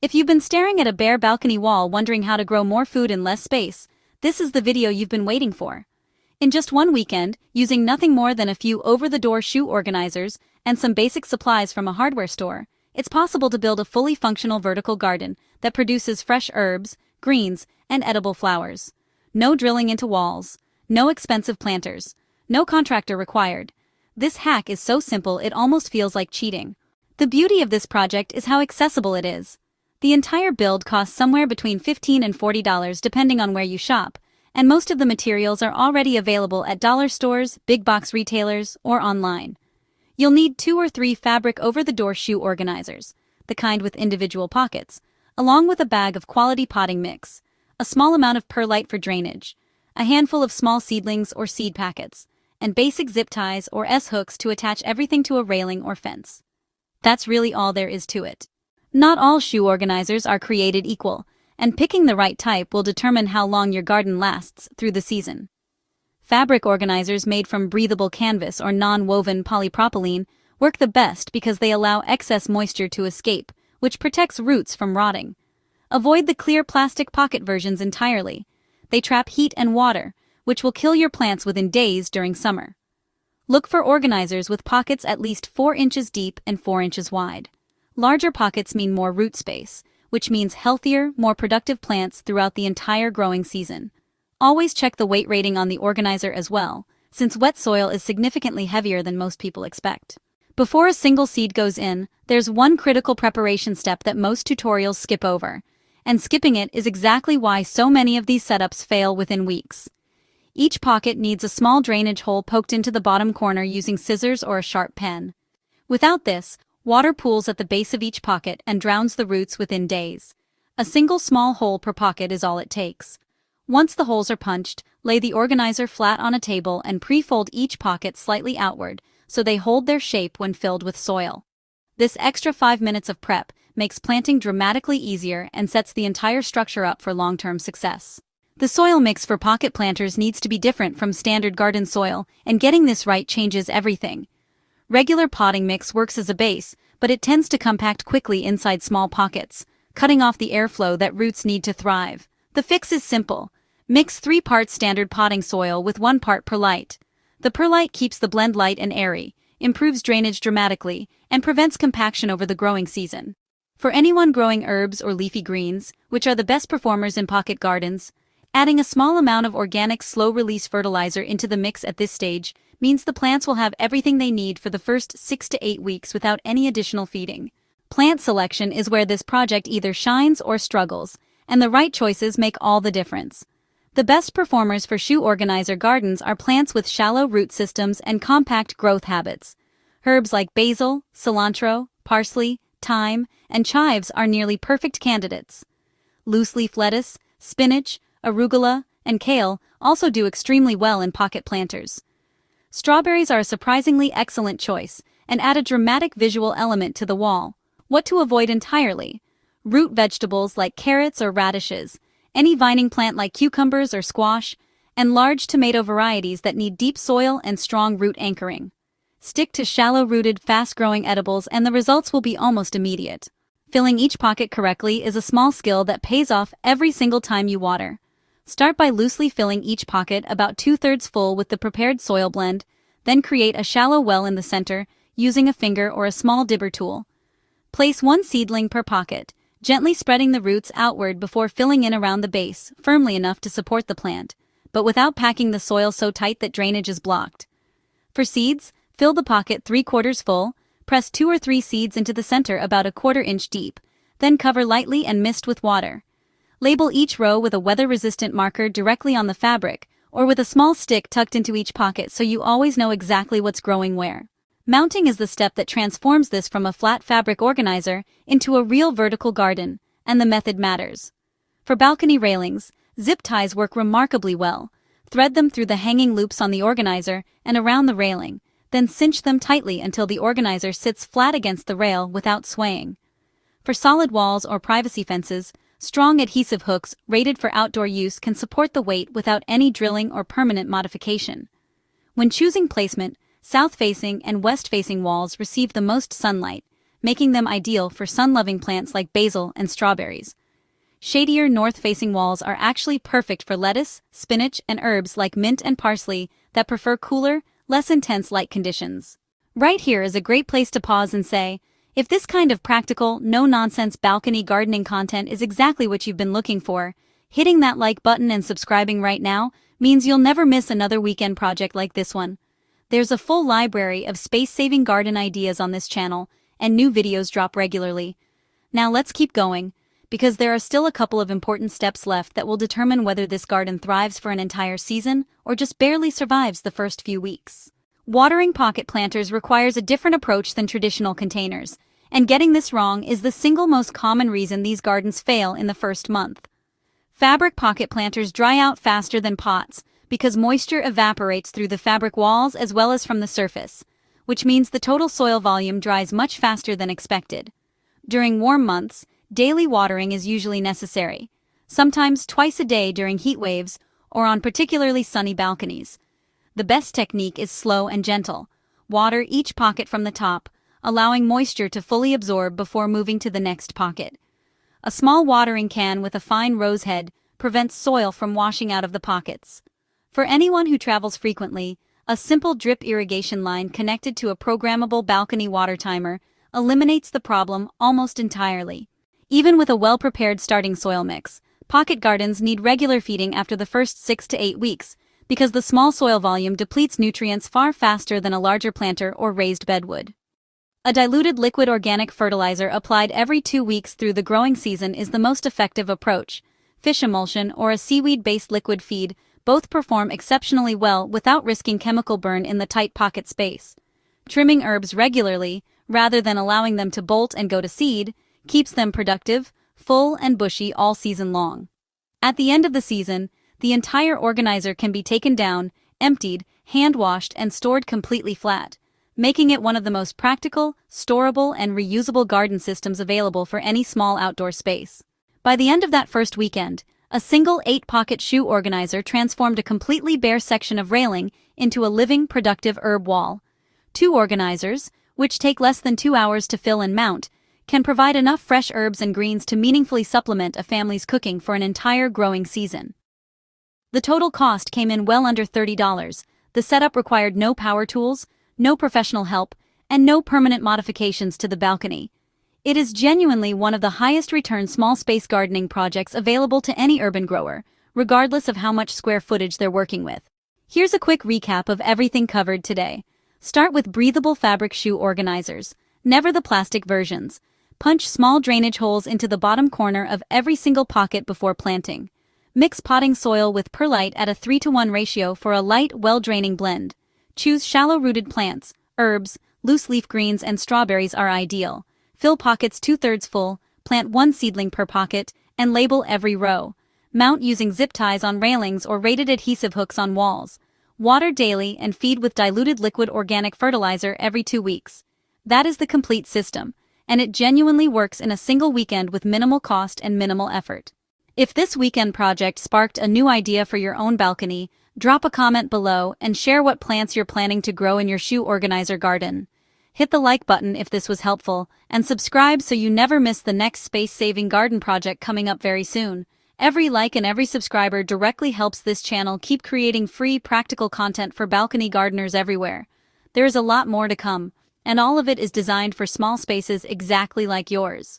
If you've been staring at a bare balcony wall wondering how to grow more food in less space, this is the video you've been waiting for. In just one weekend, using nothing more than a few over-the-door shoe organizers and some basic supplies from a hardware store, it's possible to build a fully functional vertical garden that produces fresh herbs, greens, and edible flowers. No drilling into walls, no expensive planters, no contractor required. This hack is so simple it almost feels like cheating. The beauty of this project is how accessible it is. The entire build costs somewhere between $15 and $40 depending on where you shop, and most of the materials are already available at dollar stores, big box retailers, or online. You'll need 2 or 3 fabric over-the-door shoe organizers, the kind with individual pockets, along with a bag of quality potting mix, a small amount of perlite for drainage, a handful of small seedlings or seed packets, and basic zip ties or S-hooks to attach everything to a railing or fence. That's really all there is to it. Not all shoe organizers are created equal, and picking the right type will determine how long your garden lasts through the season. Fabric organizers made from breathable canvas or non-woven polypropylene work the best because they allow excess moisture to escape, which protects roots from rotting. Avoid the clear plastic pocket versions entirely. They trap heat and water, which will kill your plants within days during summer. Look for organizers with pockets at least 4 inches deep and 4 inches wide. Larger pockets mean more root space, which means healthier, more productive plants throughout the entire growing season. Always check the weight rating on the organizer as well, since wet soil is significantly heavier than most people expect. Before a single seed goes in, there's one critical preparation step that most tutorials skip over, and skipping it is exactly why so many of these setups fail within weeks. Each pocket needs a small drainage hole poked into the bottom corner using scissors or a sharp pen. Without this, water pools at the base of each pocket and drowns the roots within days. A single small hole per pocket is all it takes. Once the holes are punched, lay the organizer flat on a table and pre-fold each pocket slightly outward so they hold their shape when filled with soil. This extra 5 minutes of prep makes planting dramatically easier and sets the entire structure up for long-term success. The soil mix for pocket planters needs to be different from standard garden soil, and getting this right changes everything. Regular potting mix works as a base, but it tends to compact quickly inside small pockets, cutting off the airflow that roots need to thrive. The fix is simple. Mix 3 parts standard potting soil with 1 part perlite. The perlite keeps the blend light and airy, improves drainage dramatically, and prevents compaction over the growing season. For anyone growing herbs or leafy greens, which are the best performers in pocket gardens, adding a small amount of organic slow-release fertilizer into the mix at this stage means the plants will have everything they need for the first 6 to 8 weeks without any additional feeding. Plant selection is where this project either shines or struggles, and the right choices make all the difference. The best performers for shoe organizer gardens are plants with shallow root systems and compact growth habits. Herbs like basil, cilantro, parsley, thyme, and chives are nearly perfect candidates. Loose-leaf lettuce, spinach, arugula, and kale also do extremely well in pocket planters. Strawberries are a surprisingly excellent choice and add a dramatic visual element to the wall. What to avoid entirely? Root vegetables like carrots or radishes, any vining plant like cucumbers or squash, and large tomato varieties that need deep soil and strong root anchoring. Stick to shallow-rooted, fast-growing edibles and the results will be almost immediate. Filling each pocket correctly is a small skill that pays off every single time you water. Start by loosely filling each pocket about 2/3 full with the prepared soil blend, then create a shallow well in the center using a finger or a small dibber tool. Place 1 seedling per pocket, gently spreading the roots outward before filling in around the base, firmly enough to support the plant, but without packing the soil so tight that drainage is blocked. For seeds, fill the pocket 3/4 full, press 2 or 3 seeds into the center about 1/4 inch deep, then cover lightly and mist with water. Label each row with a weather-resistant marker directly on the fabric, or with a small stick tucked into each pocket so you always know exactly what's growing where. Mounting is the step that transforms this from a flat fabric organizer into a real vertical garden, and the method matters. For balcony railings, zip ties work remarkably well. Thread them through the hanging loops on the organizer and around the railing, then cinch them tightly until the organizer sits flat against the rail without swaying. For solid walls or privacy fences, strong adhesive hooks rated for outdoor use can support the weight without any drilling or permanent modification. When choosing placement, south-facing and west-facing walls receive the most sunlight, making them ideal for sun-loving plants like basil and strawberries. Shadier north-facing walls are actually perfect for lettuce, spinach, and herbs like mint and parsley that prefer cooler, less intense light conditions. Right here is a great place to pause and say, if this kind of practical, no-nonsense balcony gardening content is exactly what you've been looking for, hitting that like button and subscribing right now means you'll never miss another weekend project like this one. There's a full library of space-saving garden ideas on this channel, and new videos drop regularly. Now let's keep going, because there are still a couple of important steps left that will determine whether this garden thrives for an entire season or just barely survives the first few weeks. Watering pocket planters requires a different approach than traditional containers, and getting this wrong is the single most common reason these gardens fail in the first month. Fabric pocket planters dry out faster than pots because moisture evaporates through the fabric walls as well as from the surface, which means the total soil volume dries much faster than expected. During warm months, daily watering is usually necessary, sometimes twice a day during heat waves or on particularly sunny balconies. The best technique is slow and gentle. Water each pocket from the top, allowing moisture to fully absorb before moving to the next pocket. A small watering can with a fine rose head prevents soil from washing out of the pockets. For anyone who travels frequently, a simple drip irrigation line connected to a programmable balcony water timer eliminates the problem almost entirely. Even with a well-prepared starting soil mix, pocket gardens need regular feeding after the first 6 to 8 weeks, because the small soil volume depletes nutrients far faster than a larger planter or raised bed would. A diluted liquid organic fertilizer applied every 2 weeks through the growing season is the most effective approach. Fish emulsion or a seaweed-based liquid feed both perform exceptionally well without risking chemical burn in the tight pocket space. Trimming herbs regularly, rather than allowing them to bolt and go to seed, keeps them productive, full, and bushy all season long. At the end of the season, the entire organizer can be taken down, emptied, hand-washed, and stored completely flat, making it one of the most practical, storable, and reusable garden systems available for any small outdoor space. By the end of that first weekend, a single 8-pocket shoe organizer transformed a completely bare section of railing into a living, productive herb wall. 2 organizers, which take less than 2 hours to fill and mount, can provide enough fresh herbs and greens to meaningfully supplement a family's cooking for an entire growing season. The total cost came in well under $30. The setup required no power tools, no professional help, and no permanent modifications to the balcony. It is genuinely one of the highest return small space gardening projects available to any urban grower, regardless of how much square footage they're working with. Here's a quick recap of everything covered today. Start with breathable fabric shoe organizers, never the plastic versions. Punch small drainage holes into the bottom corner of every single pocket before planting. Mix potting soil with perlite at a 3-to-1 ratio for a light, well-draining blend. Choose shallow-rooted plants, herbs, loose leaf greens, and strawberries are ideal. Fill pockets 2/3 full, plant 1 seedling per pocket, and label every row. Mount using zip ties on railings or rated adhesive hooks on walls. Water daily and feed with diluted liquid organic fertilizer every 2 weeks. That is the complete system, and it genuinely works in a single weekend with minimal cost and minimal effort. If this weekend project sparked a new idea for your own balcony, drop a comment below and share what plants you're planning to grow in your shoe organizer garden. Hit the like button if this was helpful, and subscribe so you never miss the next space-saving garden project coming up very soon. Every like and every subscriber directly helps this channel keep creating free, practical content for balcony gardeners everywhere. There is a lot more to come, and all of it is designed for small spaces exactly like yours.